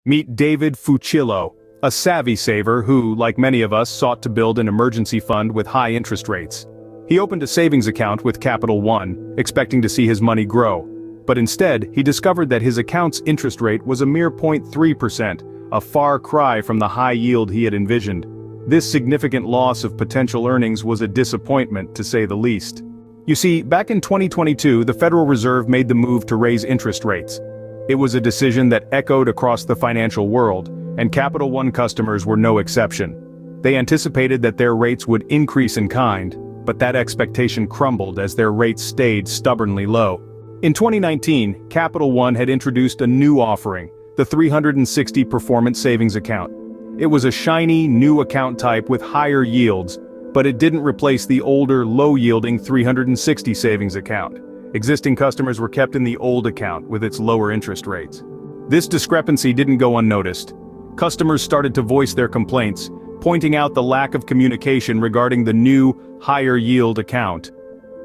Meet David Fucillo, a savvy saver who, like many of us, sought to build an emergency fund with high interest rates. He opened a savings account with Capital One, expecting to see his money grow. But instead, he discovered that his account's interest rate was a mere 0.3%, a far cry from the high yield he had envisioned. This significant loss of potential earnings was a disappointment, to say the least. You see, back in 2022, the Federal Reserve made the move to raise interest rates. It was a decision that echoed across the financial world, and Capital One customers were no exception. They anticipated that their rates would increase in kind, but that expectation crumbled as their rates stayed stubbornly low. In 2019, Capital One had introduced a new offering, the 360 Performance Savings Account. It was a shiny, new account type with higher yields, but it didn't replace the older, low-yielding 360 Savings Account. Existing customers were kept in the old account with its lower interest rates. This discrepancy didn't go unnoticed. Customers started to voice their complaints, pointing out the lack of communication regarding the new, higher-yield account.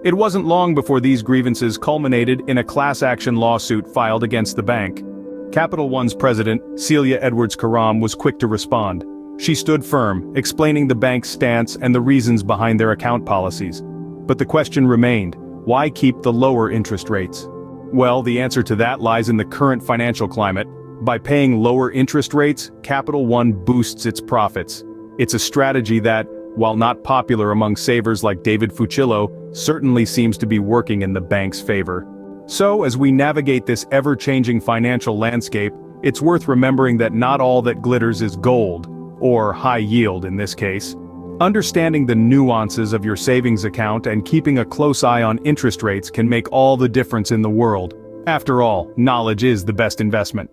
It wasn't long before these grievances culminated in a class-action lawsuit filed against the bank. Capital One's president, Celia Edwards-Karam, was quick to respond. She stood firm, explaining the bank's stance and the reasons behind their account policies. But the question remained, why keep the lower interest rates? Well, the answer to that lies in the current financial climate. By paying lower interest rates, Capital One boosts its profits. It's a strategy that, while not popular among savers like David Fucillo, certainly seems to be working in the bank's favor. So, as we navigate this ever-changing financial landscape, it's worth remembering that not all that glitters is gold, or high yield in this case. Understanding the nuances of your savings account and keeping a close eye on interest rates can make all the difference in the world. After all, knowledge is the best investment.